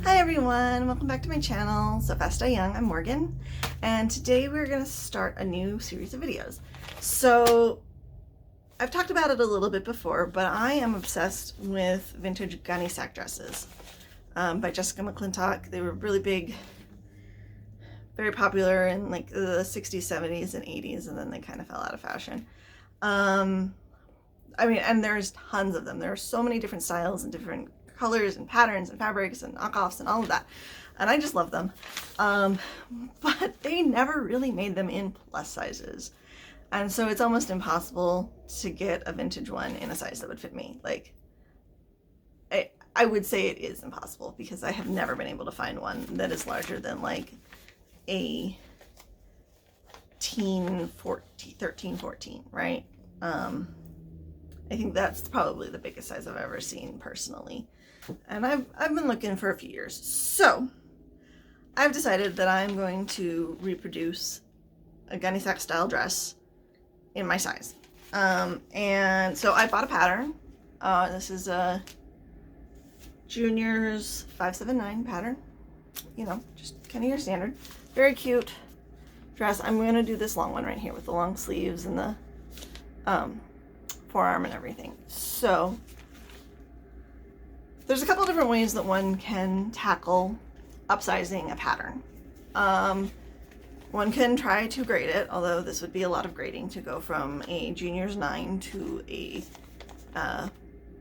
Hi everyone, welcome back to my channel, So Fast I Young. I'm Morgan, and today we're going to start a new series of videos. So I've talked about it a little bit before, but I am obsessed with vintage Gunne Sax dresses by Jessica McClintock. They were really big, very popular in like the 60s, 70s, and 80s, and then they kind of fell out of fashion. And there's tons of them. There are so many different styles and different colors and patterns and fabrics and knockoffs and all of that, and I just love them. But they never really made them in plus sizes, and so it's almost impossible to get a vintage one in a size that would fit me. Like, I would say it is impossible because I have never been able to find one that is larger than like a 13, 14, right? I think that's probably the biggest size I've ever seen personally. And I've been looking for a few years. So I've decided that I'm going to reproduce a Gunne Sax style dress in my size. And so I bought a pattern. This is a Juniors 579 pattern. You know, just kind of your standard. Very cute dress. I'm going to do this long one right here with the long sleeves and the forearm and everything. So there's a couple different ways that one can tackle upsizing a pattern. One can try to grade it, although this would be a lot of grading to go from a Juniors 9 to a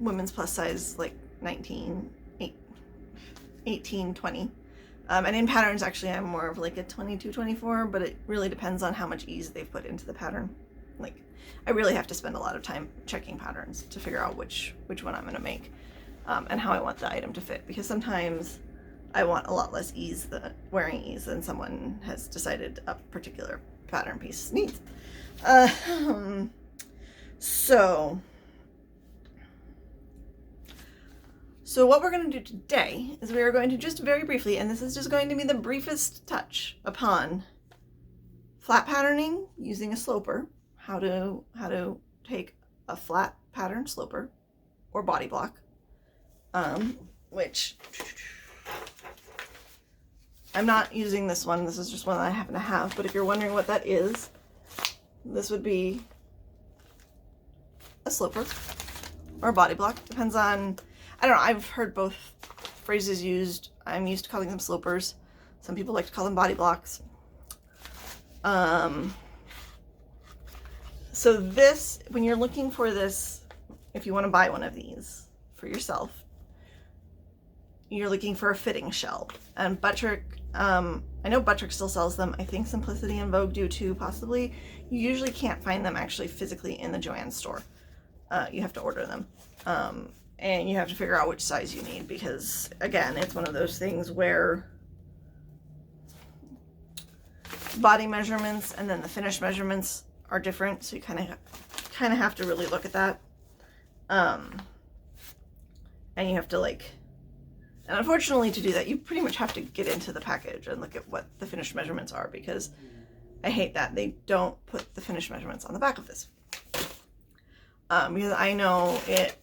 women's plus size like 19, 18, 20. And in patterns, actually, I'm more of like a 22, 24, but it really depends on how much ease they've put into the pattern. Like, I really have to spend a lot of time checking patterns to figure out which one I'm going to make and how I want the item to fit, because sometimes I want a lot less ease, wearing ease, than someone has decided a particular pattern piece needs. So what we're going to do today is we are going to just very briefly, and this is just going to be the briefest touch upon flat patterning using a sloper, how to take a flat pattern sloper or body block, which I'm not using this one. This is just one that I happen to have, but if you're wondering what that is, this would be a sloper or a body block. Depends on, I don't know, I've heard both phrases used. I'm used to calling them slopers. Some people like to call them body blocks. So this, when you're looking for this, if you want to buy one of these for yourself, you're looking for a fitting shell. And Buttrick, I know Buttrick still sells them. I think Simplicity and Vogue do too, possibly. You usually can't find them actually physically in the Joann store. You have to order them. And you have to figure out which size you need, because again, it's one of those things where body measurements and then the finished measurements are different, so you kind of have to really look at that. And you have to and unfortunately, to do that, you pretty much have to get into the package and look at what the finished measurements are, because I hate that they don't put the finished measurements on the back of this. Because I know it,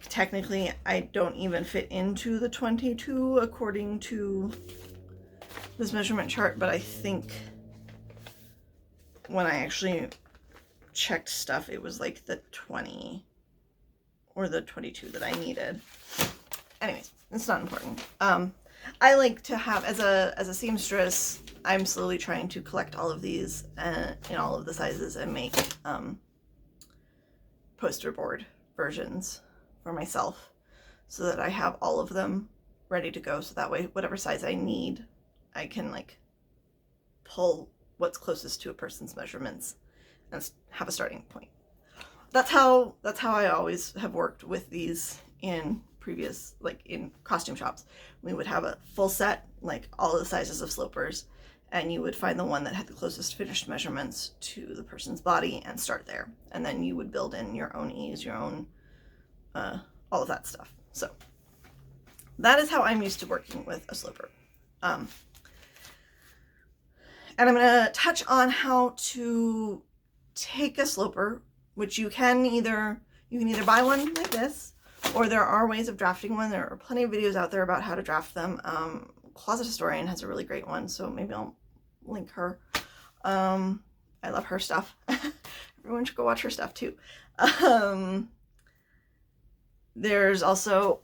technically I don't even fit into the 22 according to this measurement chart, but I think when I actually checked stuff, it was like the 20 or the 22 that I needed. Anyways, it's not important. I like to have, as a seamstress, I'm slowly trying to collect all of these in all of the sizes and make poster board versions for myself, so that I have all of them ready to go, so that way whatever size I need, I can pull what's closest to a person's measurements and have a starting point. That's how I always have worked with these in previous, in costume shops. We would have a full set, all of the sizes of slopers, and you would find the one that had the closest finished measurements to the person's body and start there. And then you would build in your own ease, your own, all of that stuff. So that is how I'm used to working with a sloper. And I'm going to touch on how to take a sloper, which you can either buy one like this, or there are ways of drafting one. There are plenty of videos out there about how to draft them. Closet Historian has a really great one, so maybe I'll link her. I love her stuff. Everyone should go watch her stuff too. There's also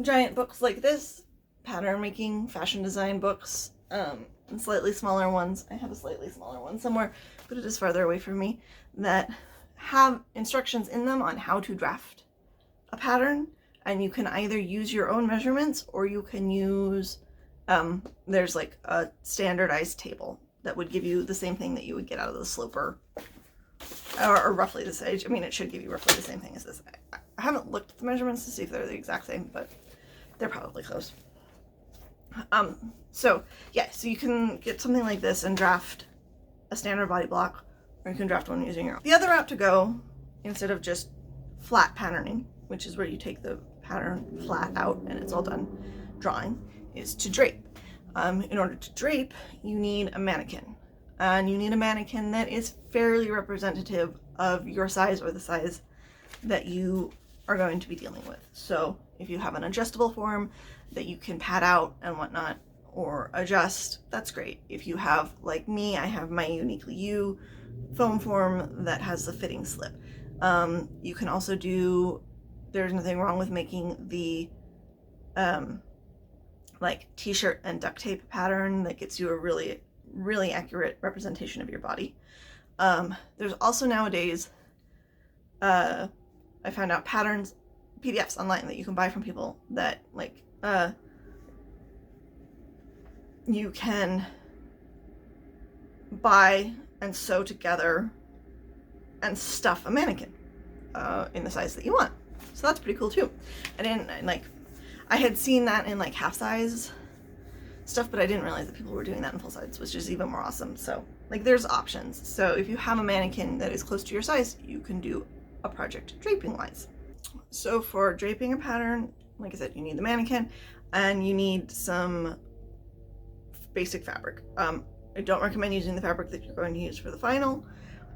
giant books like this, pattern making, fashion design books, and slightly smaller ones. I have a slightly smaller one somewhere, but it is farther away from me, that have instructions in them on how to draft a pattern, and you can either use your own measurements or you can use, there's like a standardized table that would give you the same thing that you would get out of the Sloper, or roughly the same. I mean, it should give you roughly the same thing as this. I haven't looked at the measurements to see if they're the exact same, but they're probably close. So yeah, so you can get something like this and draft a standard body block, or you can draft one using your own. The other route to go, instead of just flat patterning, which is where you take the pattern flat out and it's all done drawing, is to drape. In order to drape, you need a mannequin, and you need a mannequin that is fairly representative of your size or the size that you are going to be dealing with. So if you have an adjustable form that you can pad out and whatnot, or adjust, that's great. If you have, like me, I have my Uniquely You foam form that has the fitting slip. You can also do, there's nothing wrong with making the like t-shirt and duct tape pattern that gets you a really, really accurate representation of your body. There's also nowadays, I found out patterns, PDFs online that you can buy from people that like, you can buy and sew together and stuff a mannequin in the size that you want. So that's pretty cool too. I had seen that in like half size stuff, but I didn't realize that people were doing that in full size, which is even more awesome. So like there's options. So if you have a mannequin that is close to your size, you can do a project draping wise. So for draping a pattern, like I said, you need the mannequin and you need some basic fabric. I don't recommend using the fabric that you're going to use for the final.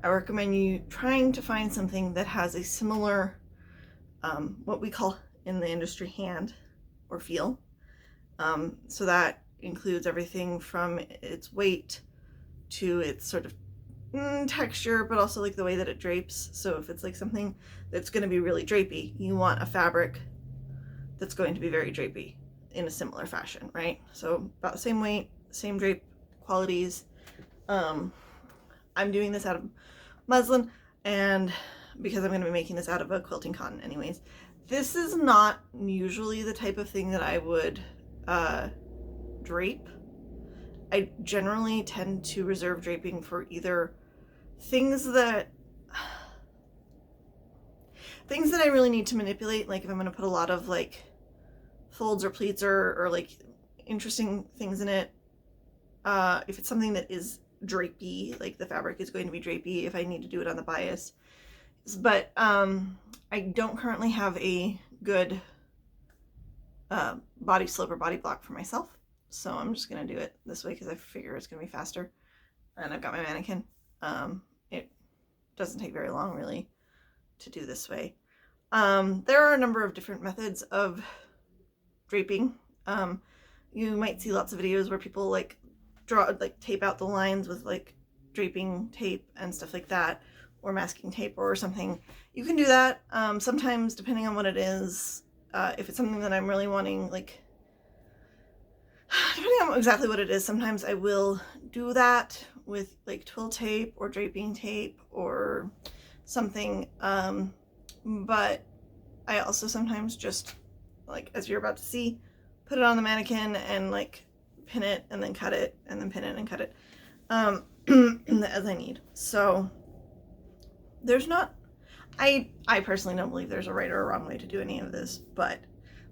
I recommend you trying to find something that has a similar, what we call in the industry, hand or feel. So that includes everything from its weight to its sort of texture, but also like the way that it drapes. So if it's like something that's going to be really drapey, you want a fabric that's going to be very drapey in a similar fashion, right? So about the same weight, same drape qualities. I'm doing this out of muslin, and because I'm going to be making this out of a quilting cotton anyways, this is not usually the type of thing that I would drape. I generally tend to reserve draping for either things that I really need to manipulate, like if I'm going to put a lot of like folds or pleats or like interesting things in it. If it's something that is drapey, like the fabric is going to be drapey, if I need to do it on the bias. But I don't currently have a good body slip or body block for myself, so I'm just gonna do it this way because I figure it's gonna be faster, and I've got my mannequin. It doesn't take very long really to do this way. There are a number of different methods of draping. You might see lots of videos where people like tape out the lines with like draping tape and stuff like that, or masking tape or something. You can do that. Sometimes, depending on what it is, if it's something that I'm really wanting, like, depending on exactly what it is, sometimes I will do that with like twill tape or draping tape or something. But I also sometimes just, like, as you're about to see, put it on the mannequin and like pin it and then cut it and then pin it and cut it as I need. So there's not, I personally don't believe there's a right or a wrong way to do any of this, but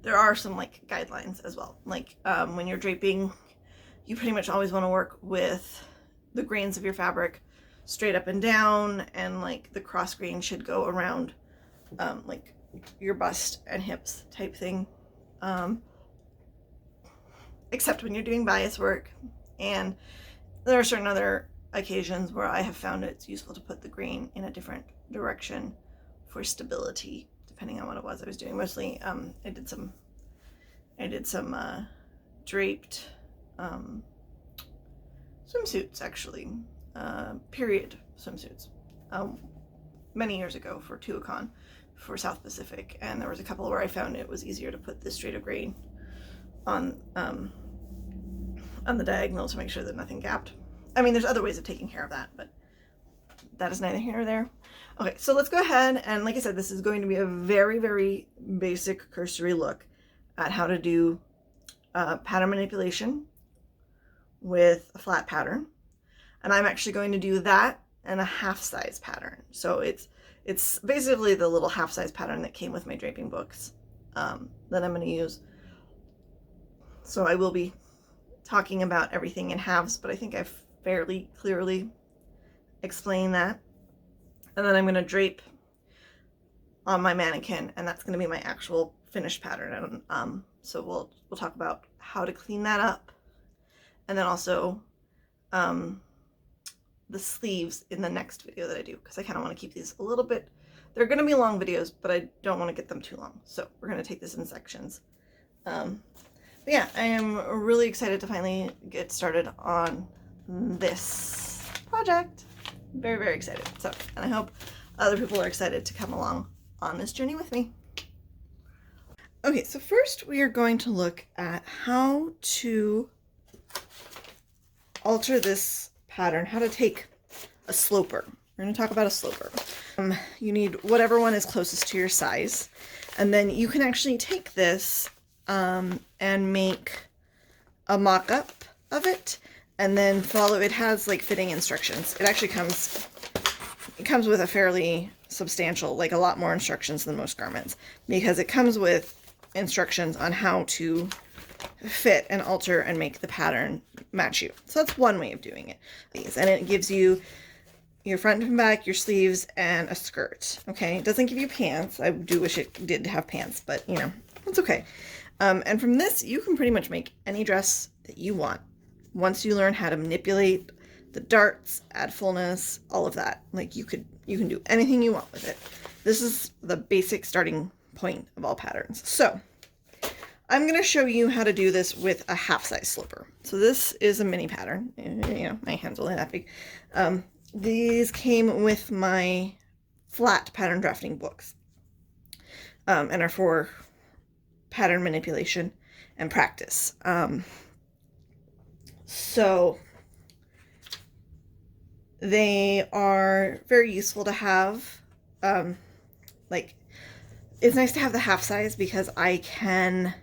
there are some like guidelines as well. Like when you're draping, you pretty much always want to work with the grains of your fabric straight up and down, and like the cross grain should go around like your bust and hips type thing, except when you're doing bias work. And there are certain other occasions where I have found it's useful to put the grain in a different direction for stability, depending on what it was I was doing. Mostly, I did some draped swimsuits, actually, period swimsuits, many years ago for Tuacahn, for South Pacific, and there was a couple where I found it was easier to put this straight of grain on the diagonal to make sure that nothing gapped. I mean, there's other ways of taking care of that, but that is neither here nor there. Okay, so let's go ahead, and like I said, this is going to be a very, very basic cursory look at how to do pattern manipulation with a flat pattern. And I'm actually going to do that and a half size pattern. So it's basically the little half size pattern that came with my draping books that I'm going to use. So I will be talking about everything in halves, but I think I've fairly clearly explained that. And then I'm going to drape on my mannequin, and that's going to be my actual finished pattern. And so we'll talk about how to clean that up, and then also the sleeves in the next video that I do, because I kind of want to keep these a little bit, they're going to be long videos, but I don't want to get them too long. So we're going to take this in sections. But yeah, I am really excited to finally get started on this project. Very, very excited. So, and I hope other people are excited to come along on this journey with me. Okay, so first we are going to look at how to alter this pattern, how to take a sloper. We're going to talk about a sloper. You need whatever one is closest to your size, and then you can actually take this and make a mock-up of it, and then follow. It has like fitting instructions. It actually comes with a fairly substantial, like a lot more instructions than most garments, because it comes with instructions on how to fit and alter and make the pattern match you. So that's one way of doing it. And it gives you your front and back, your sleeves, and a skirt. Okay, it doesn't give you pants. I do wish it did have pants, but you know, it's okay. And from this, you can pretty much make any dress that you want once you learn how to manipulate the darts, add fullness, all of that. Like you can do anything you want with it. This is the basic starting point of all patterns. So I'm going to show you how to do this with a half size slipper. So this is a mini pattern. You know, my hand's only that big. These came with my flat pattern drafting books, and are for pattern manipulation and practice. So they are very useful to have. Like, it's nice to have the half size because I can,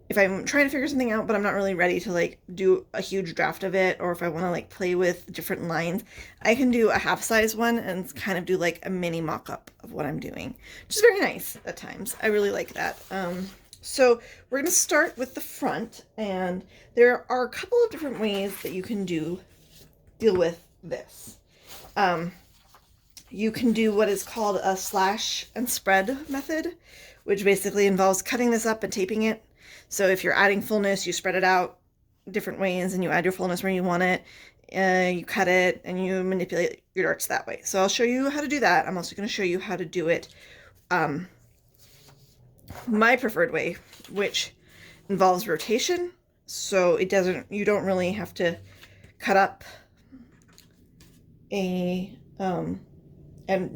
if I'm trying to figure something out, but I'm not really ready to like do a huge draft of it, or if I want to like play with different lines, I can do a half size one and kind of do like a mini mock-up of what I'm doing, which is very nice at times. I really like that. So we're going to start with the front, and there are a couple of different ways that you can deal with this. You can do what is called a slash and spread method, which basically involves cutting this up and taping it. So if you're adding fullness, you spread it out different ways and you add your fullness where you want it. You cut it and you manipulate your darts that way. So I'll show you how to do that. I'm also going to show you how to do it my preferred way, which involves rotation. So you don't really have to cut up and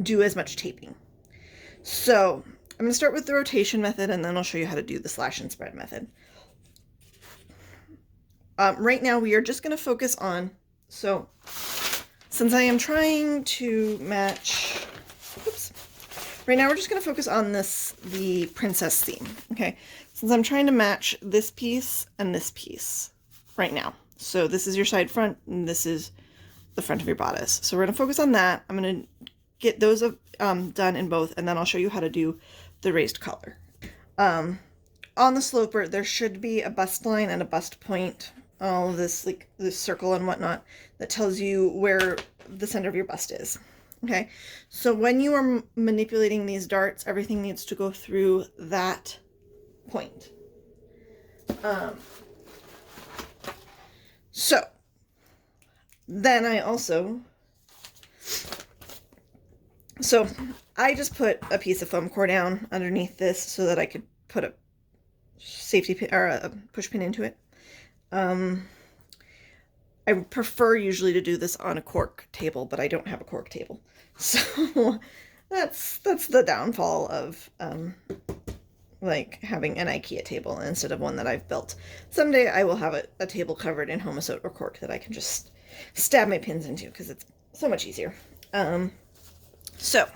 do as much taping. So I'm going to start with the rotation method, and then I'll show you how to do the slash and spread method. Right now we are just going to focus on, so since I am trying to match, right now we're just going to focus on the princess theme. Okay, since I'm trying to match this piece and this piece right now. So this is your side front and this is the front of your bodice. So we're going to focus on that. I'm going to get those done in both, and then I'll show you how to do the raised collar. On the sloper, there should be a bust line and a bust point, all of this, like this circle and whatnot, that tells you where the center of your bust is. Okay, so when you are manipulating these darts, everything needs to go through that point. So then I also So I just put a piece of foam core down underneath this so that I could put a safety pin or a push pin into it. I prefer usually to do this on a cork table, but I don't have a cork table. So that's the downfall of like having an IKEA table instead of one that I've built. Someday I will have a table covered in Homosote or cork that I can just stab my pins into because it's so much easier. So,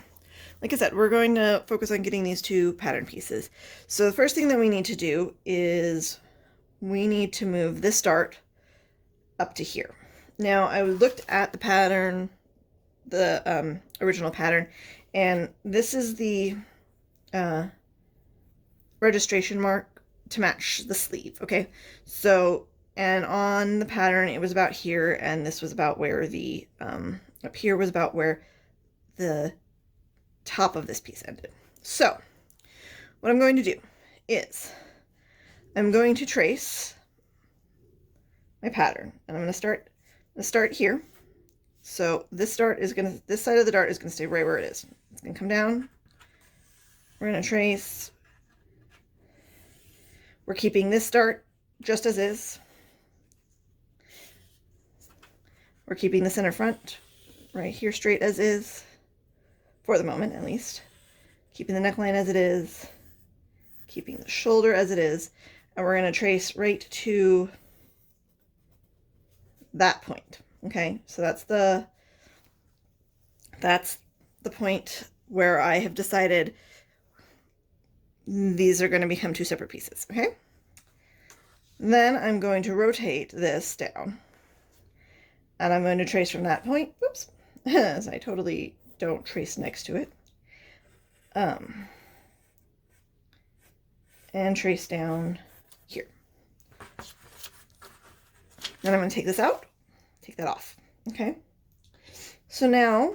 like I said, we're going to focus on getting these two pattern pieces. So the first thing that we need to do is we need to move this dart up to here. Now, I looked at the pattern, the original pattern, and this is the registration mark to match the sleeve, okay? So, and on the pattern, it was about here, and this was about where the, up here was about where the top of this piece ended. So, what I'm going to do is, I'm going to trace my pattern, and I'm going to start here. So this dart is going to, this side of the dart is going to stay right where it is. It's going to come down. We're going to trace. We're keeping this dart just as is. We're keeping the center front right here straight as is, for the moment at least. Keeping the neckline as it is. Keeping the shoulder as it is. And we're going to trace right to that point. Okay, so that's the point where I have decided these are going to become two separate pieces. Okay, then I'm going to rotate this down, and I'm going to trace from that point. Whoops, as I totally don't trace next to it. And trace down here. Then I'm going to take this out, take that off. Okay, so now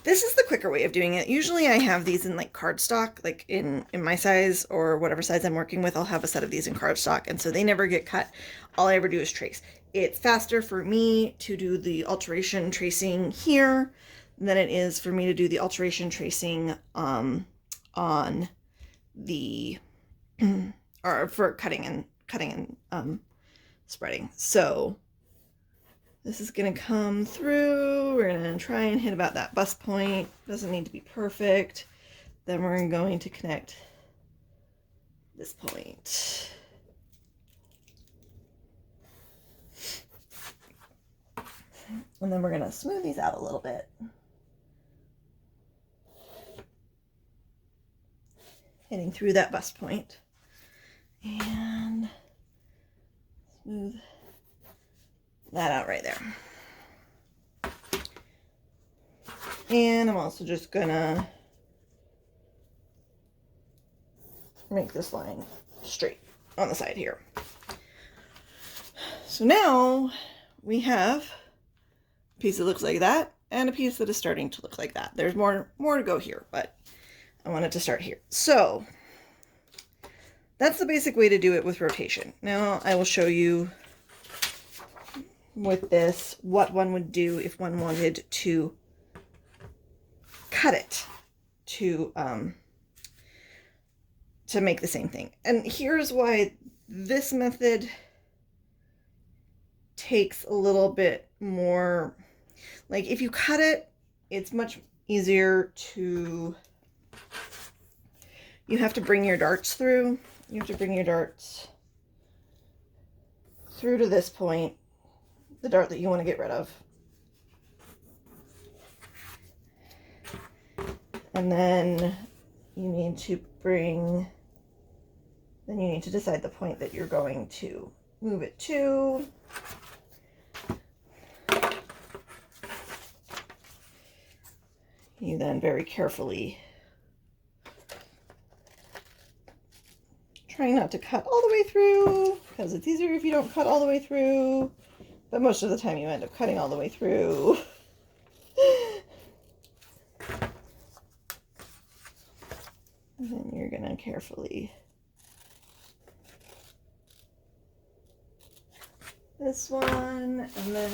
this is the quicker way of doing it. Usually I have these in like cardstock, like in my size or whatever size I'm working with, I'll have a set of these in cardstock, and so they never get cut. All I ever do is trace. It's faster for me to do the alteration tracing here than it is for me to do the alteration tracing on the or for cutting and spreading. So this is going to come through. We're going to try and hit about that bust point. Doesn't need to be perfect. Then we're going to connect this point. And then we're going to smooth these out a little bit. Hitting through that bust point. And smooth that out right there. And I'm also just gonna make this line straight on the side here. So now we have a piece that looks like that and a piece that is starting to look like that. There's more to go here, but I wanted to start here. So that's the basic way to do it with rotation. Now I will show you with this what one would do if one wanted to cut it to make the same thing. And here's why this method takes a little bit more, like if you cut it, it's much easier to, you have to bring your darts through. You have to bring your darts through to this point, the dart that you want to get rid of. And then you need to then you need to decide the point that you're going to move it to. You then very carefully, trying not to cut all the way through, because it's easier if you don't cut all the way through, but most of the time you end up cutting all the way through. And then you're going to carefully, this one, and then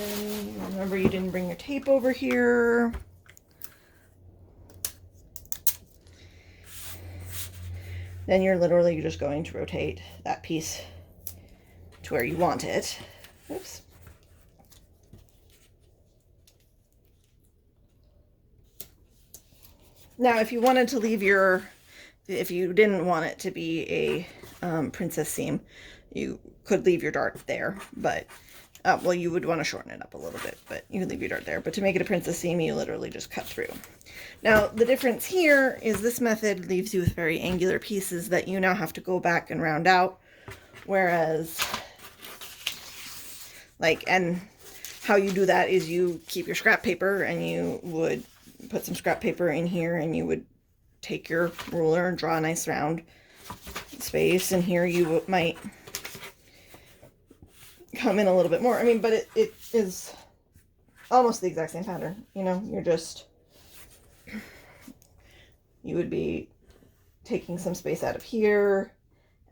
remember you didn't bring your tape over here. then you're literally just going to rotate that piece to where you want it. Oops. Now, if you wanted to leave if you didn't want it to be a princess seam, you could leave your dart there, but, well, you would want to shorten it up a little bit, but you could leave your dart there. But to make it a princess seam, you literally just cut through. Now, the difference here is this method leaves you with very angular pieces that you now have to go back and round out, whereas, and how you do that is you keep your scrap paper, and you would put some scrap paper in here, and you would take your ruler and draw a nice round space, and here you might come in a little bit more. I mean, but it is almost the exact same pattern, you know. You would be taking some space out of here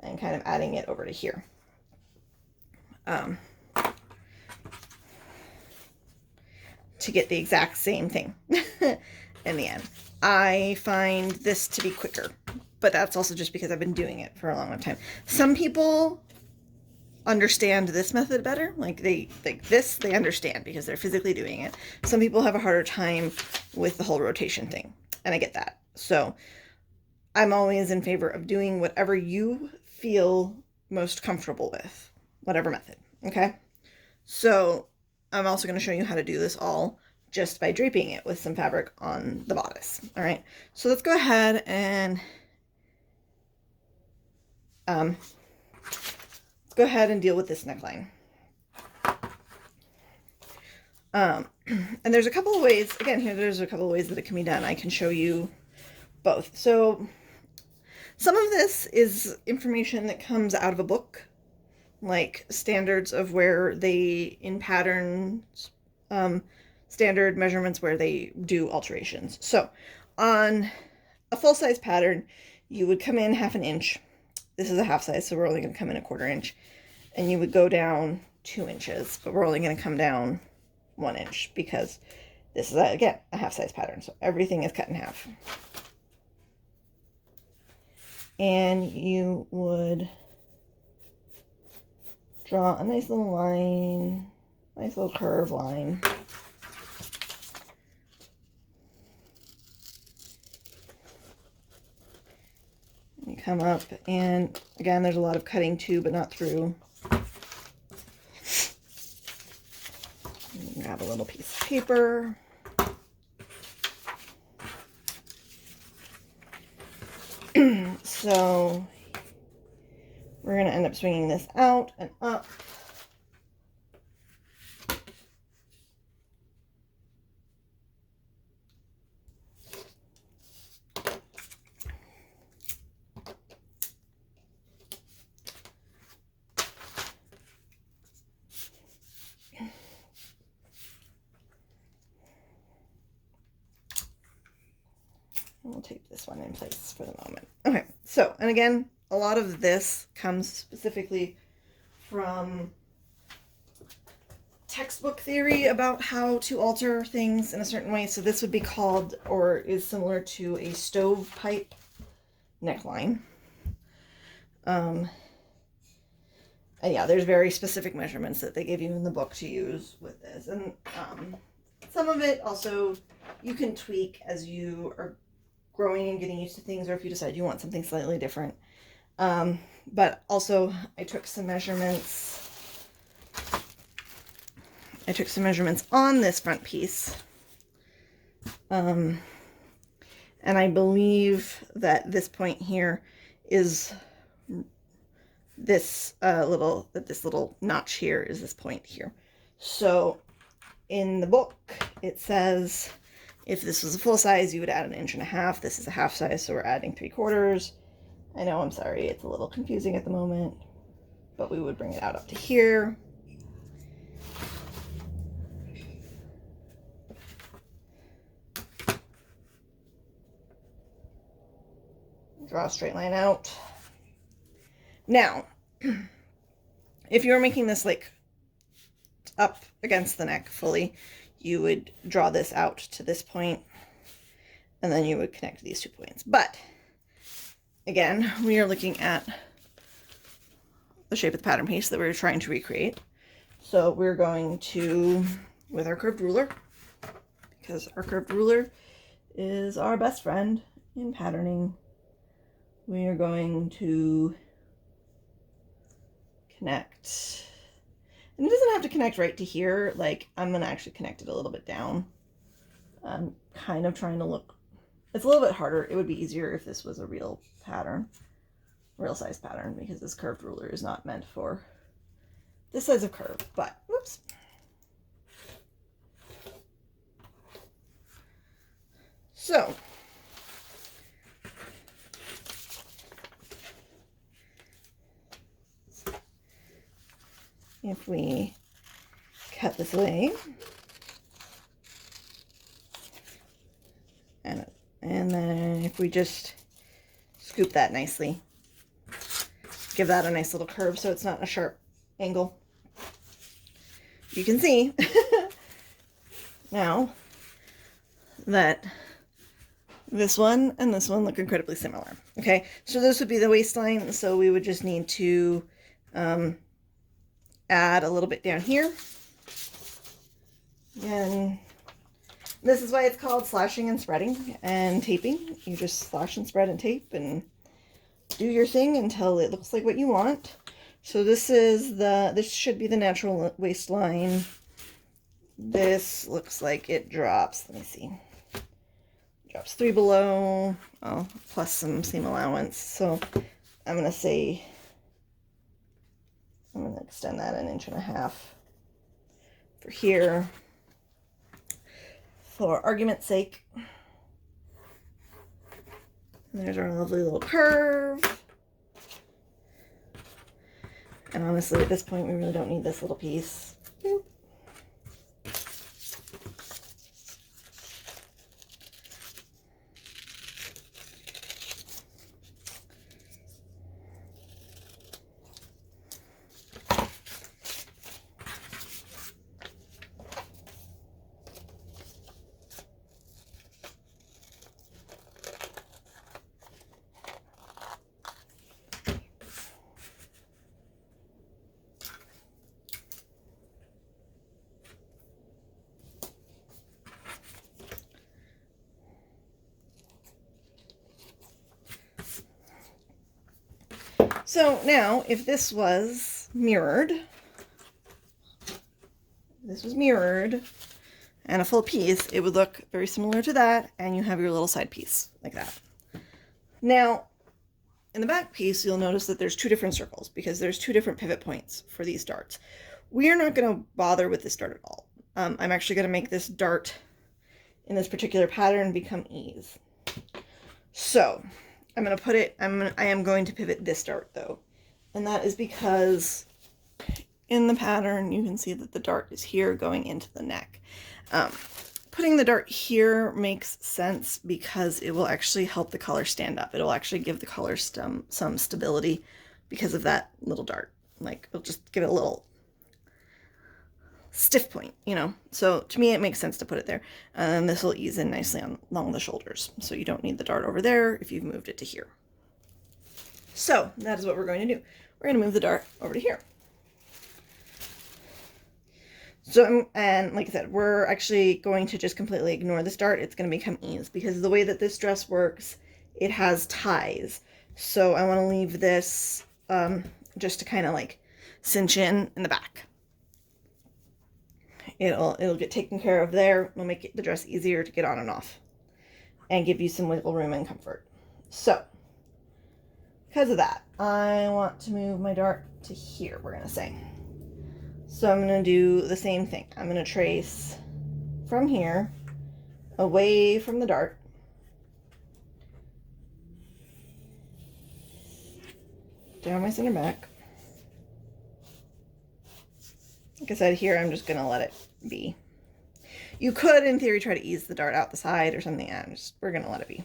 and kind of adding it over to here. To get the exact same thing in the end. I find this to be quicker, but that's also just because I've been doing it for a long time. Some people understand this method better. Like they understand because they're physically doing it. Some people have a harder time with the whole rotation thing, and I get that. So I'm always in favor of doing whatever you feel most comfortable with, whatever method. Okay. So I'm also going to show you how to do this all just by draping it with some fabric on the bodice. All right, so let's go ahead and deal with this neckline. And there's a couple of ways, again, there's a couple of ways that it can be done. I can show you both. So some of this is information that comes out of a book, like standards of where they, in patterns, standard measurements where they do alterations. So on a full-size pattern, you would come in 1/2 inch. This is a half size, so we're only going to come in 1/4 inch. And you would go down 2 inches, but we're only going to come down 1 inch because this is, again, a half-size pattern. So everything is cut in half. And you would draw a nice little line, nice little curve line. You come up, and again, there's a lot of cutting too, but not through. Grab a little piece of paper. So we're going to end up swinging this out and up. We'll tape this one in place for the moment. Okay, so, and again, a lot of this comes specifically from textbook theory about how to alter things in a certain way. So this would be called, or is similar to, a stovepipe neckline. And yeah, there's very specific measurements that they give you in the book to use with this. And some of it also you can tweak as you are growing and getting used to things, or if you decide you want something slightly different. But also I took some measurements on this front piece. And I believe that this point here is this little notch here is this point here. So in the book it says if this was a full size, you would add 1.5 inches. This is a half size, so we're adding 3/4. I know, I'm sorry, it's a little confusing at the moment, but we would bring it out up to here. Draw a straight line out. Now, if you were making this like up against the neck fully, you would draw this out to this point, and then you would connect these 2 points. But again, we are looking at the shape of the pattern piece that we're trying to recreate. So we're going to, with our curved ruler, because our curved ruler is our best friend in patterning, we are going to connect. And it doesn't have to connect right to here. Like, I'm going to actually connect it a little bit down. I'm kind of trying to look, it's a little bit harder. It would be easier if this was a real pattern, real size pattern, because this curved ruler is not meant for this size of curve, but whoops. So if we cut this away and then if we just scoop that nicely, give that a nice little curve so it's not a sharp angle, you can see now that this one and this one look incredibly similar. Okay, so this would be the waistline, so we would just need to add a little bit down here. And this is why it's called slashing and spreading and taping. You just slash and spread and tape and do your thing until it looks like what you want. So this should be the natural waistline. This looks like it drops, let me see. Drops 3 below, oh, plus some seam allowance. So I'm gonna say, I'm gonna extend that 1.5 inches for here, for argument's sake. And there's our lovely little curve. And honestly, at this point, we really don't need this little piece. Boop. So now, if this was mirrored, and a full piece, it would look very similar to that, and you have your little side piece like that. Now, in the back piece, you'll notice that there's 2 different circles because there's 2 different pivot points for these darts. We are not going to bother with this dart at all. I'm actually going to make this dart in this particular pattern become ease. So I'm going to put it, I am going to pivot this dart though. And that is because in the pattern, you can see that the dart is here going into the neck. Putting the dart here makes sense because it will actually help the color stand up. It'll actually give the color some stability because of that little dart. Like, it'll just give it a little stiff point, you know. So to me, it makes sense to put it there. And this will ease in nicely along the shoulders. So you don't need the dart over there if you've moved it to here. So that is what we're going to do. We're going to move the dart over to here. So, and like I said, we're actually going to just completely ignore this dart. It's going to become ease because the way that this dress works, it has ties. So I want to leave this just to kind of like cinch in the back. It'll get taken care of there. It'll make the dress easier to get on and off and give you some wiggle room and comfort. So because of that, I want to move my dart to here, we're going to say. So I'm going to do the same thing. I'm going to trace from here away from the dart. Down my center back. Like I said, here I'm just going to let it be. You could, in theory, try to ease the dart out the side or something. We're going to let it be.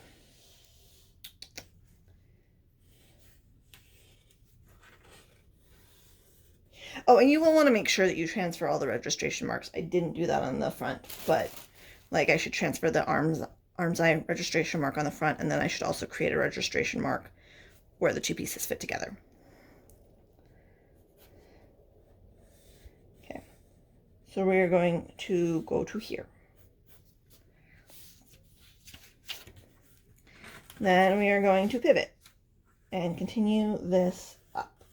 Oh, and you will want to make sure that you transfer all the registration marks. I didn't do that on the front, but like I should transfer the arm's eye registration mark on the front, and then I should also create a registration mark where the two pieces fit together. Okay, so we're going to go to here. Then we are going to pivot and continue this up,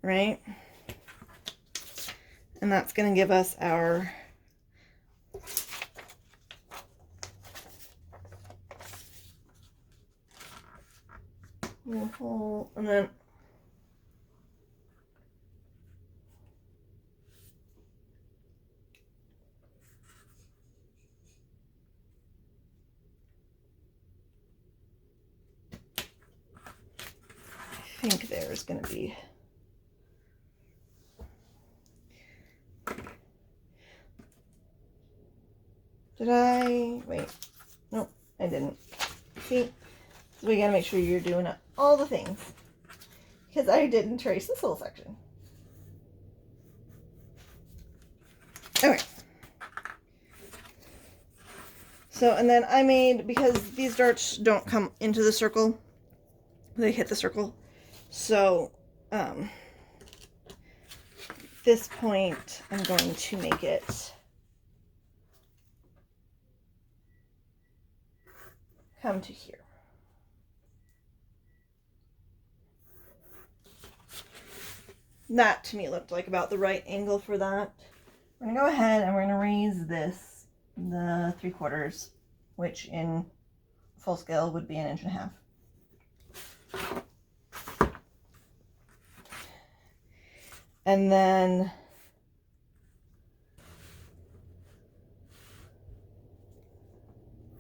right? And that's going to give us our hole, and then I think there's going to be wait, nope, I didn't. See, so we gotta make sure you're doing all the things, because I didn't trace this whole section. Okay. So, and then I made, because these darts don't come into the circle, they hit the circle. So, this point, I'm going to make it come to here. That to me looked like about the right angle for that. We're gonna go ahead and we're gonna raise this the 3/4, which in full scale would be 1.5 inches. And then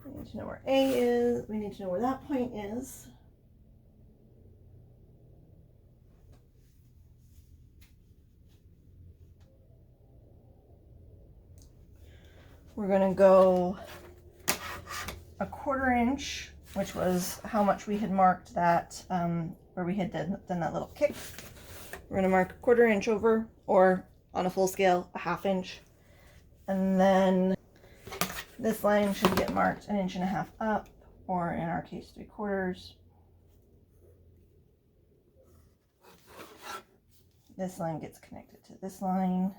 we need to know where A is. We need to know where that point is. We're going to go 1/4 inch, which was how much we had marked that, where we had done that little kick. We're going to mark 1/4 inch over, or on a full scale, 1/2 inch. And then this line should get marked 1.5 inches up, or in our case, 3/4. This line gets connected to this line.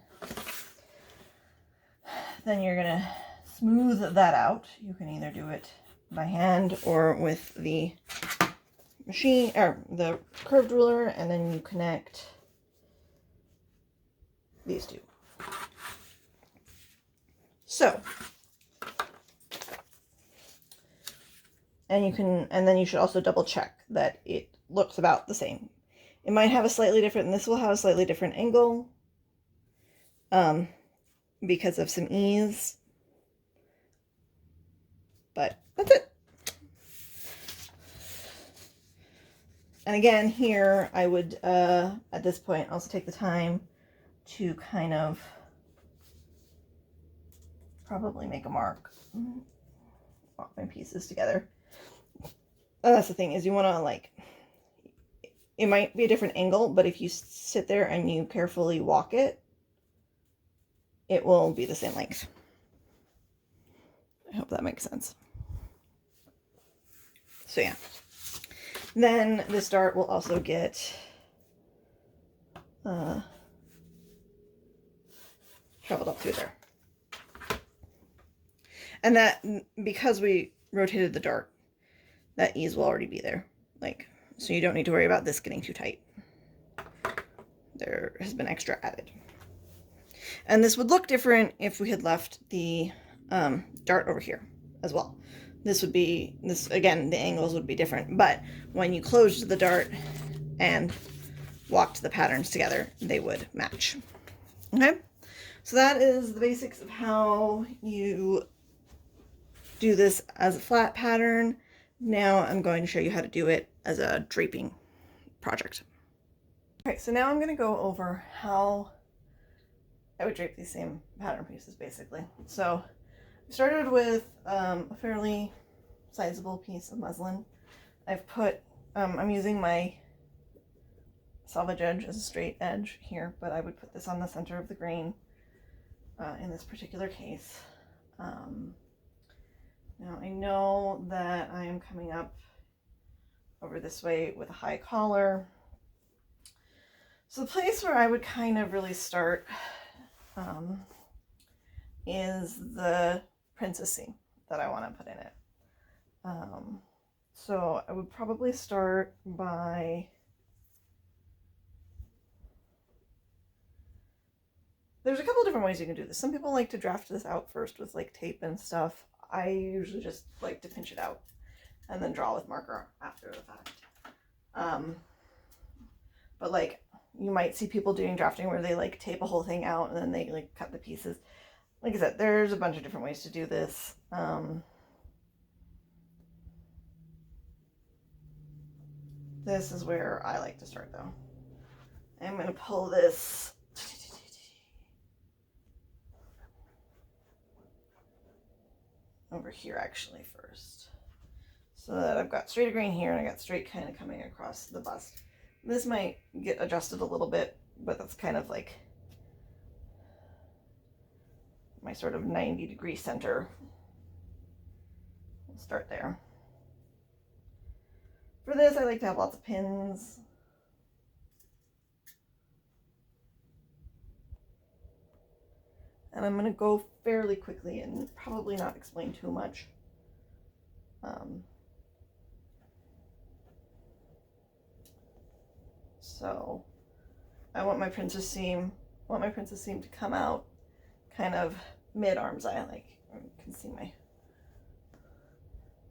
Then you're gonna smooth that out. You can either do it by hand or with the machine, or the curved ruler, and then you connect these two. So, and you can, and then you should also double check that it looks about the same. It might have a slightly different, and this will have a slightly different angle, because of some ease, but that's it. And again, here I would, at this point, also take the time to kind of probably make a mark, walk my pieces together. And that's the thing, is you want to, like, it might be a different angle, but if you sit there and you carefully walk it, it will be the same length. I hope that makes sense. So yeah. Then this dart will also get traveled up through there. And that, because we rotated the dart, that ease will already be there. Like, so you don't need to worry about this getting too tight. There has been extra added. And this would look different if we had left the dart over here as well. This would be, again, the angles would be different, but when you closed the dart and walked the patterns together, they would match. Okay, so that is the basics of how you do this as a flat pattern. Now I'm going to show you how to do it as a draping project. Okay, so now I'm going to go over how I would drape these same pattern pieces, basically. So we started with a fairly sizable piece of muslin. I've put, I'm using my selvage edge as a straight edge here, but I would put this on the center of the grain in this particular case. Now I know that I am coming up over this way with a high collar. So the place where I would kind of really start is the princess seam that I want to put in it. So I would probably start by there's a couple different ways you can do this. Some people like to draft this out first with like tape and stuff. I usually just like to pinch it out and then draw with marker after the fact. But like you might see people doing drafting where they like tape a whole thing out and then they like cut the pieces. Like I said, there's a bunch of different ways to do this. This is where I like to start though. I'm going to pull this over here actually first. So that I've got straight grain here and I got straight kind of coming across the bust. This might get adjusted a little bit, but that's kind of like my sort of 90-degree center. We'll start there. For this, I like to have lots of pins. And I'm going to go fairly quickly and probably not explain too much. So I want my princess seam to come out kind of mid arm's eye, like you can see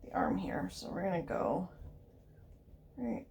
the arm here. So we're gonna go right.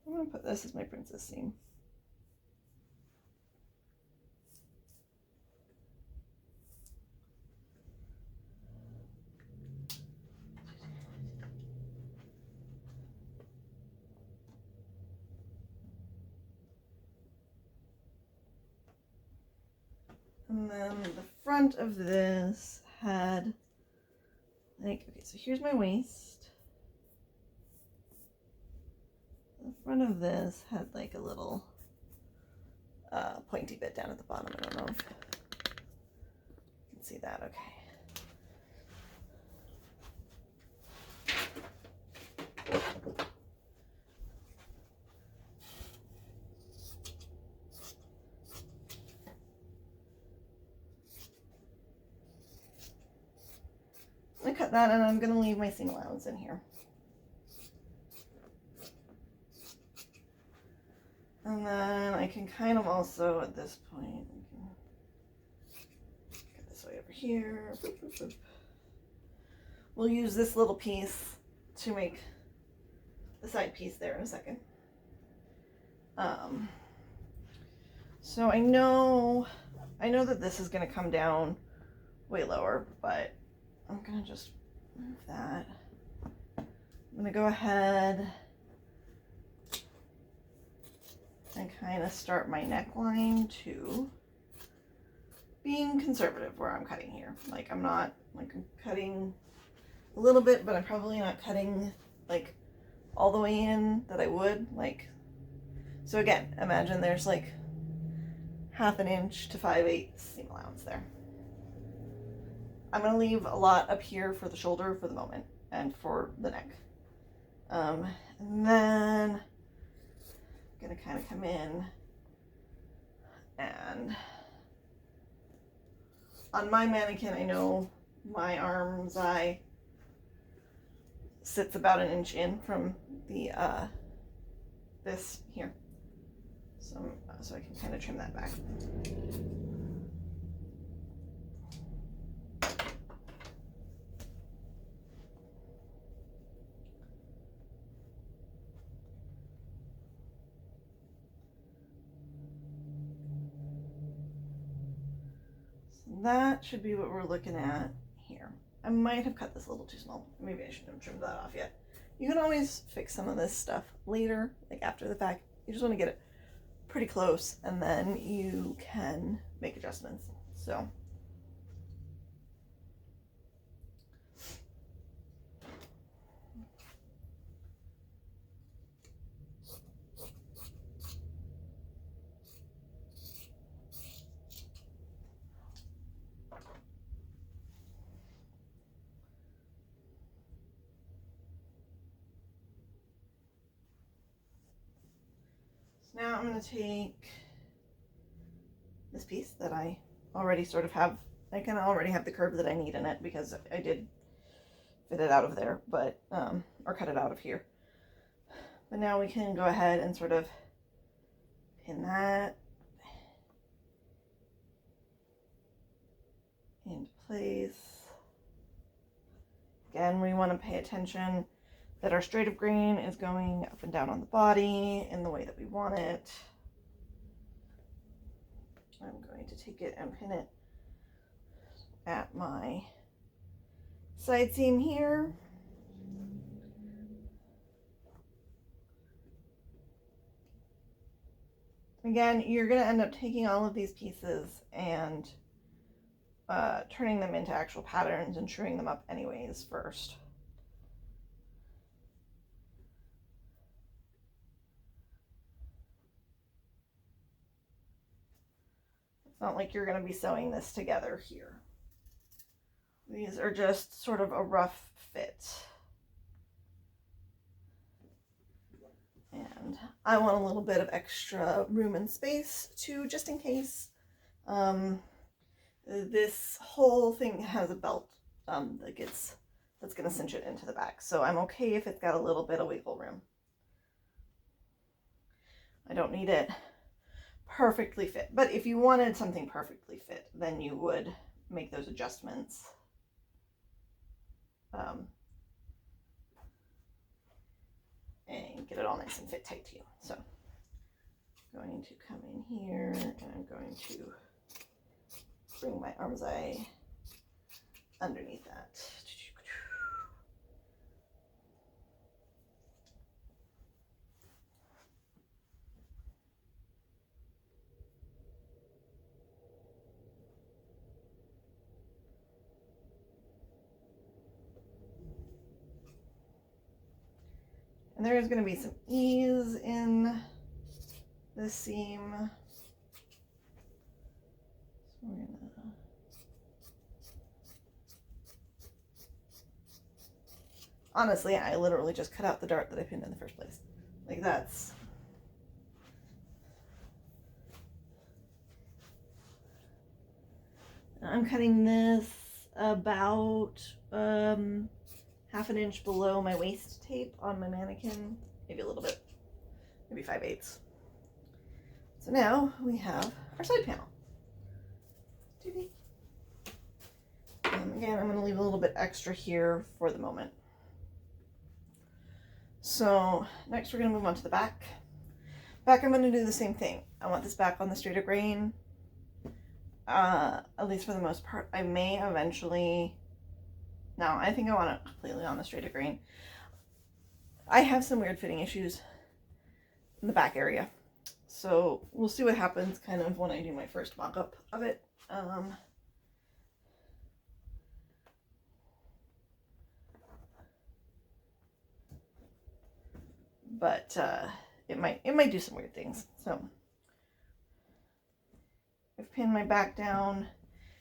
I'm going to put this as my princess seam. And then the front of this had, like, okay, so here's my waist. The front of this had like a little pointy bit down at the bottom. I don't know if you can see that. Okay. I cut that and I'm going to leave my seam allowance in here. And then I can kind of also, at this point, get this way over here. Boop, boop, boop. We'll use this little piece to make the side piece there in a second. So I know that this is going to come down way lower, but I'm going to just move that. I'm going to go ahead and kind of start my neckline to being conservative where I'm cutting here. Like I'm not, like I'm cutting a little bit, but I'm probably not cutting like all the way in that I would like. So again, imagine there's like 1/2 inch to 5/8 seam allowance there. I'm going to leave a lot up here for the shoulder for the moment and for the neck. And then I'm going to kind of come in and on my mannequin, I know my arm's eye sits about 1 inch in from the this here. So I can kind of trim that back. So that should be what we're looking at here. I might have cut this a little too small. Maybe I shouldn't have trimmed that off yet. You can always fix some of this stuff later, like after the fact. You just want to get it pretty close, and then you can make adjustments. So now I'm going to take this piece that I already sort of have. I kind of already have the curve that I need in it because I did fit it out of there, but or cut it out of here. But now we can go ahead and sort of pin that into place. Again, we want to pay attention that our straight of grain is going up and down on the body in the way that we want it. I'm going to take it and pin it at my side seam here. Again, you're going to end up taking all of these pieces and turning them into actual patterns and truing them up anyways first. It's not like you're going to be sewing this together here. These are just sort of a rough fit. And I want a little bit of extra room and space too, just in case. This whole thing has a belt that's going to cinch it into the back. So I'm okay if it's got a little bit of wiggle room. I don't need it perfectly fit. But if you wanted something perfectly fit, then you would make those adjustments. And get it all nice and fit tight to you. So I'm going to come in here and I'm going to bring my armscye underneath that. And there is going to be some ease in the seam. So we're gonna... Honestly, I literally just cut out the dart that I pinned in the first place. Like that's... I'm cutting this about half an inch below my waist tape on my mannequin, maybe a little bit, maybe 5/8. So now we have our side panel. Again, I'm going to leave a little bit extra here for the moment. So next we're going to move on to the back. Back, I'm going to do the same thing. I want this back on the straighter grain, at least for the most part. I may eventually... No, I think I want it completely on the straighter grain. I have some weird fitting issues in the back area. So we'll see what happens kind of when I do my first mock-up of it. But it might do some weird things. So I've pinned my back down.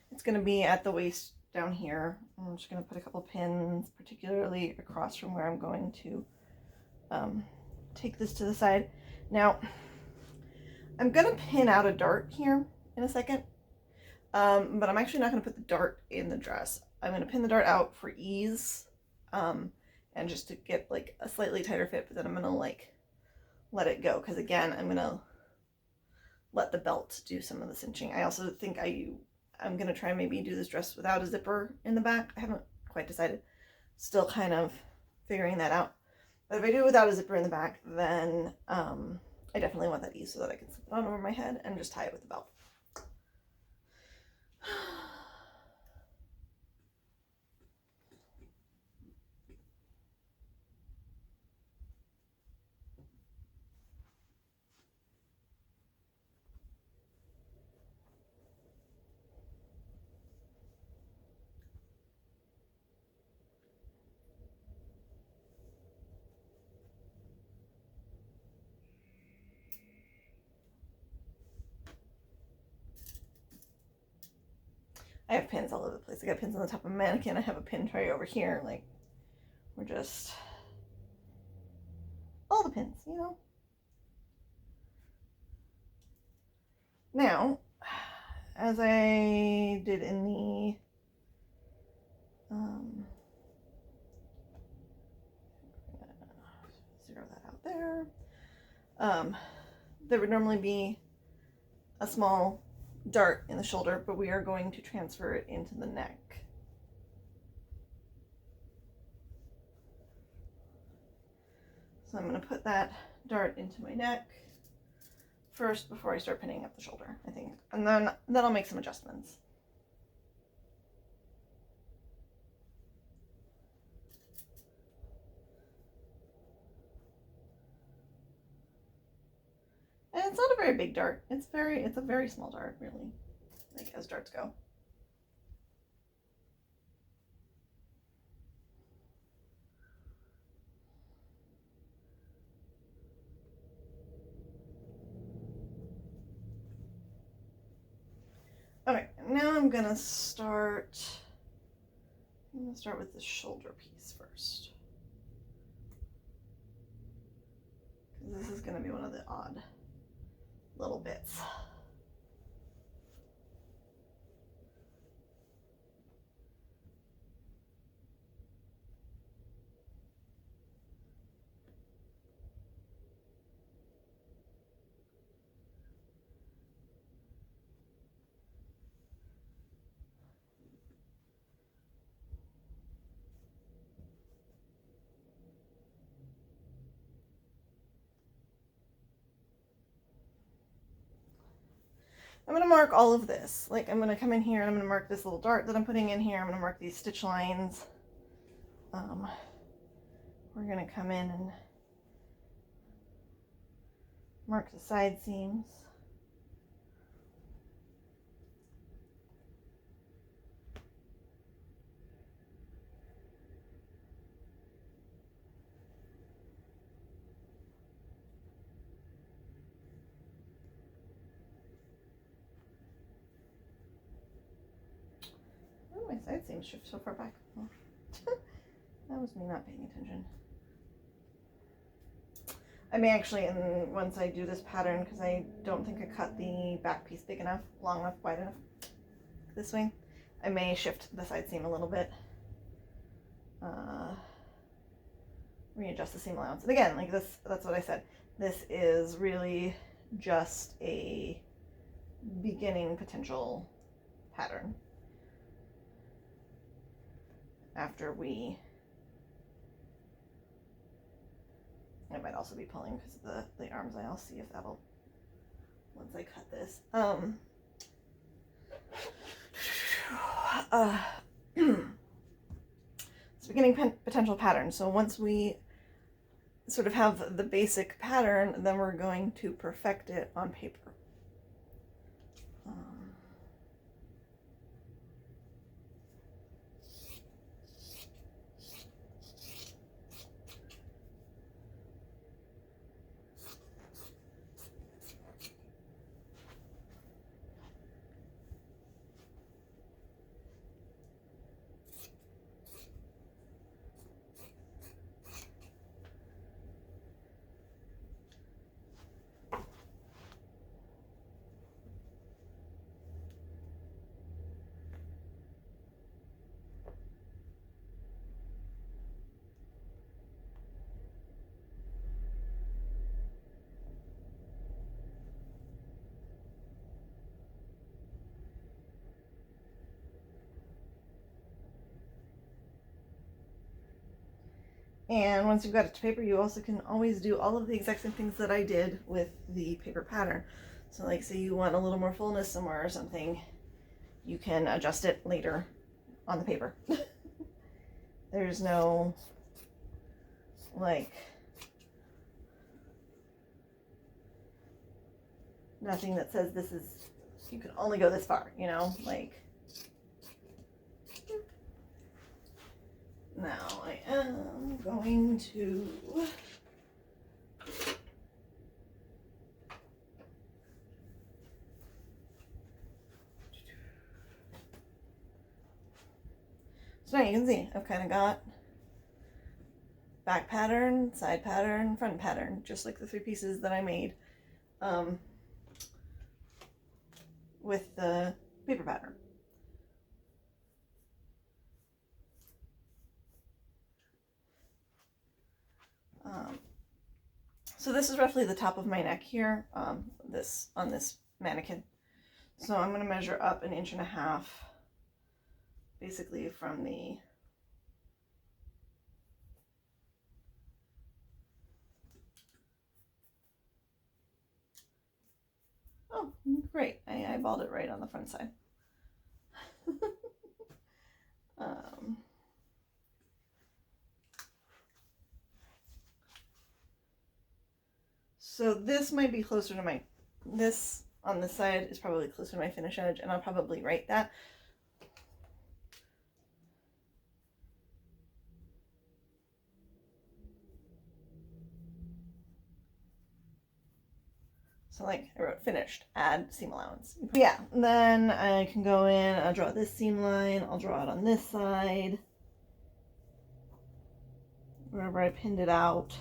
It's going to be at the waist down here. I'm just going to put a couple pins, particularly across from where I'm going to take this to the side. Now, I'm going to pin out a dart here in a second, but I'm actually not going to put the dart in the dress. I'm going to pin the dart out for ease, and just to get like a slightly tighter fit, but then I'm going to like let it go, because again, I'm going to let the belt do some of the cinching. I also think I'm going to try and maybe do this dress without a zipper in the back. I haven't quite decided. Still kind of figuring that out. But if I do it without a zipper in the back, then I definitely want that ease so that I can slip it on over my head and just tie it with the belt. I have pins all over the place. I got pins on the top of a mannequin. I have a pin tray over here. Like, we're just all the pins, you know. Now, as I did in the zero that out there. There would normally be a small dart in the shoulder, but we are going to transfer it into the neck. So I'm going to put that dart into my neck first before I start pinning up the shoulder, I think. And then I'll make some adjustments. And it's not a very big dart. It's a very small dart, really, like as darts go. Okay, now I'm gonna start with the shoulder piece first. Because this is gonna be one of the odd little bits. I'm going to mark all of this. Like, I'm going to come in here and I'm going to mark this little dart that I'm putting in here. I'm going to mark these stitch lines. We're going to come in and mark the side seams. My side seams shift so far back. Oh. That was me not paying attention. I may actually, and once I do this pattern, because I don't think I cut the back piece big enough, long enough, wide enough this way, I may shift the side seam a little bit. Readjust the seam allowance. And again, like this, that's what I said. This is really just a beginning potential pattern. After I might also be pulling because of the arms. I'll see if that'll, once I cut this. It's beginning potential pattern. So once we sort of have the basic pattern, then we're going to perfect it on paper. And once you've got it to paper, you also can always do all of the exact same things that I did with the paper pattern. So like say you want a little more fullness somewhere or something, you can adjust it later on the paper. There's no like nothing that says this is, you can only go this far, you know, like. Now I am going to can see, I've kind of got back pattern, side pattern, front pattern, just like the 3 pieces that I made with the paper pattern. So this is roughly the top of my neck here, on this mannequin. So I'm going to measure up 1.5 inches, basically from the oh, great, I eyeballed it right on the front side. So this might be closer to my, this on this side is probably closer to my finish edge, and I'll probably write that. So like I wrote finished, add seam allowance. Yeah, then I can go in, I'll draw this seam line, I'll draw it on this side, wherever I pinned it out.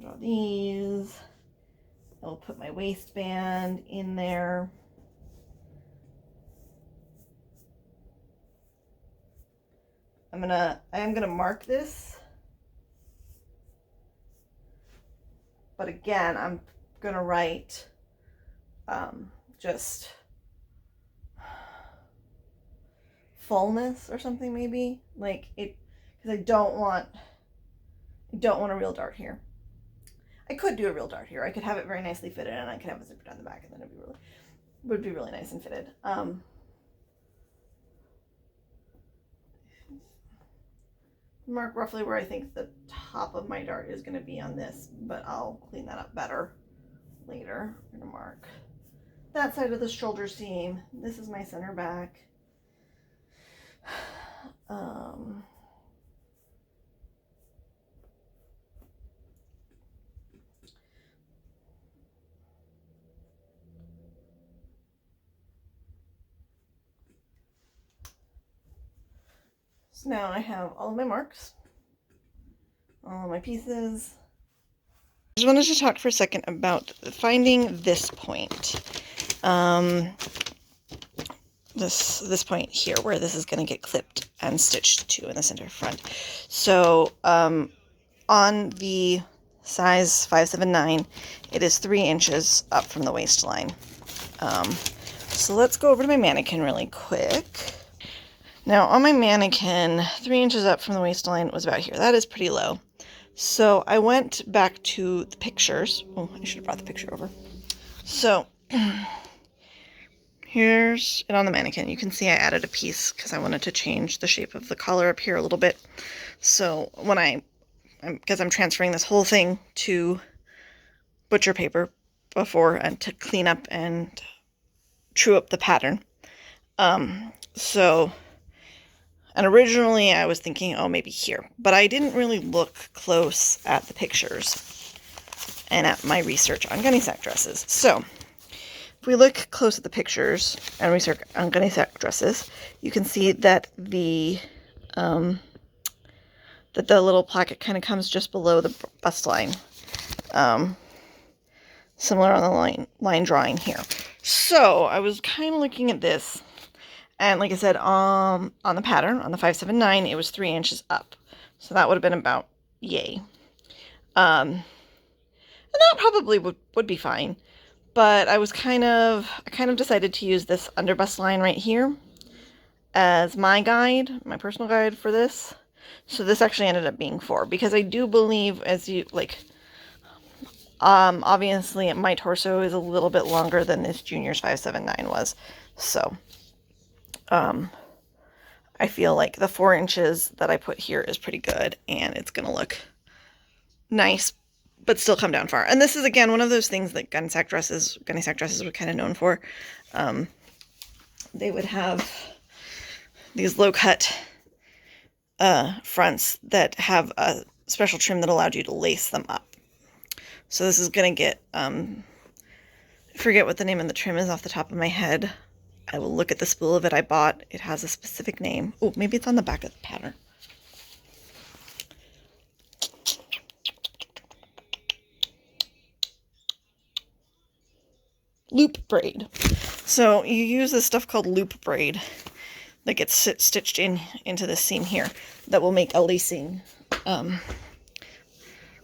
Draw these. I'll put my waistband in there. I am gonna mark this, but again, I'm gonna write just fullness or something, maybe, like it, because I don't want a real dart here. I could do a real dart here. I could have it very nicely fitted, and I could have a zipper down the back, and then it would be really nice and fitted. Mark roughly where I think the top of my dart is going to be on this, but I'll clean that up better later. I'm going to mark that side of the shoulder seam. This is my center back. So now I have all of my marks, all of my pieces. I just wanted to talk for a second about finding this point. This point here where this is going to get clipped and stitched to in the center front. So on the size 579, it is 3 inches up from the waistline. So let's go over to my mannequin really quick. Now on my mannequin, 3 inches up from the waistline was about here. That is pretty low. So I went back to the pictures. Oh, I should have brought the picture over. So here's it on the mannequin. You can see I added a piece because I wanted to change the shape of the collar up here a little bit. So when because I'm transferring this whole thing to butcher paper before and to clean up and true up the pattern. And originally I was thinking, oh, maybe here, but I didn't really look close at the pictures and at my research on Gunne Sax dresses. So if we look close at the pictures and research on Gunne Sax dresses, you can see that the little placket kind of comes just below the bust line, similar on the line drawing here. So I was kind of looking at this. And like I said, on the pattern, on the 579, it was 3 inches up. So that would have been about yay. And that probably would be fine. But I kind of decided to use this underbust line right here as my guide, my personal guide for this. So this actually ended up being 4, because I do believe, as you, like, obviously my torso is a little bit longer than this junior's 579 was. So I feel like the 4 inches that I put here is pretty good, and it's going to look nice, but still come down far. And this is, again, one of those things that Gunne Sax dresses were kind of known for. They would have these low-cut fronts that have a special trim that allowed you to lace them up. So this is going to get, I forget what the name of the trim is off the top of my head. I will look at the spool that I bought. It has a specific name. Oh, maybe it's on the back of the pattern. Loop braid. So you use this stuff called loop braid that gets stitched into this seam here that will make a lacing.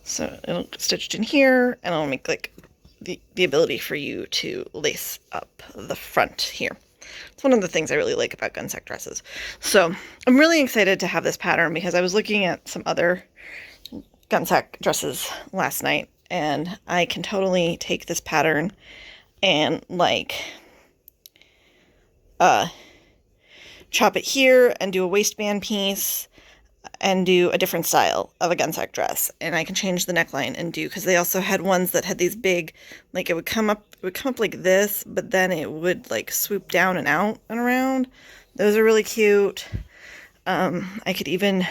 So it'll get stitched in here, and it'll make like the ability for you to lace up the front here. It's one of the things I really like about Gunne Sax dresses. So I'm really excited to have this pattern because I was looking at some other Gunne Sax dresses last night, and I can totally take this pattern and like chop it here and do a waistband piece and do a different style of a Gunne Sax dress. And I can change the neckline and do, because they also had ones that had these big, like it would come up like this, but then it would like swoop down and out and around. Those are really cute. I could even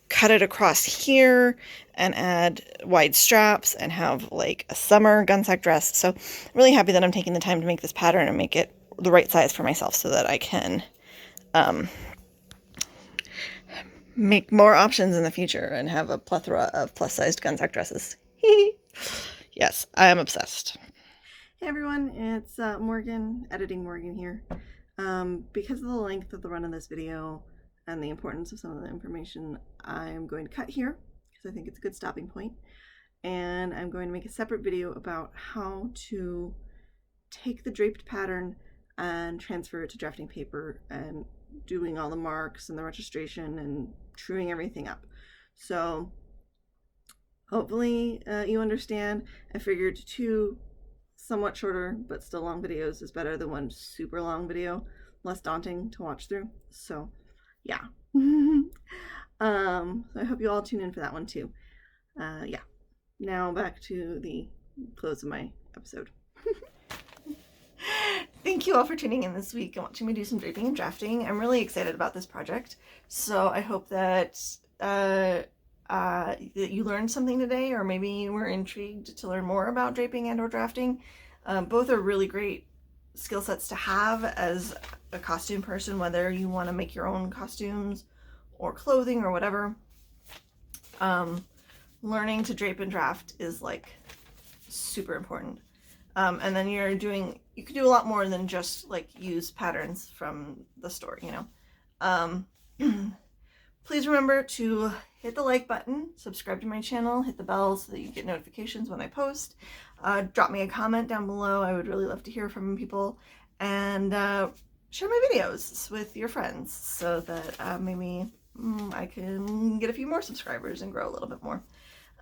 cut it across here and add wide straps and have like a summer Gunne Sax dress. So I'm really happy that I'm taking the time to make this pattern and make it the right size for myself so that I can make more options in the future and have a plethora of plus-sized Gunne Sax dresses. Yes, I am obsessed. Hey everyone, it's Morgan, editing Morgan here. Because of the length of the run of this video and the importance of some of the information, I'm going to cut here because I think it's a good stopping point. And I'm going to make a separate video about how to take the draped pattern and transfer it to drafting paper and doing all the marks and the registration and truing everything up. So hopefully you understand. I figured 2 somewhat shorter but still long videos is better than 1 super long video, less daunting to watch through. So yeah. I hope you all tune in for that one too. Yeah, now back to the close of my episode. Thank you all for tuning in this week and watching me do some draping and drafting. I'm really excited about this project, so I hope that you learned something today, or maybe you were intrigued to learn more about draping and or drafting. Both are really great skill sets to have as a costume person, whether you want to make your own costumes or clothing or whatever. Learning to drape and draft is like super important. And then you can do a lot more than just like use patterns from the store, you know. Please remember to hit the like button, subscribe to my channel, hit the bell so that you get notifications when I post. Drop me a comment down below. I would really love to hear from people. And share my videos with your friends so that maybe I can get a few more subscribers and grow a little bit more.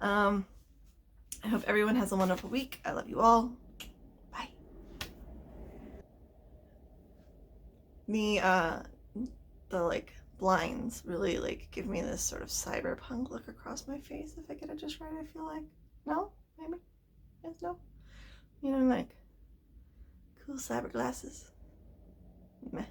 I hope everyone has a wonderful week. I love you all. Bye. The like blinds really like give me this sort of cyberpunk look across my face if I get it just right, I feel like. No? Maybe? Yes, no? You know, like cool cyber glasses. Meh.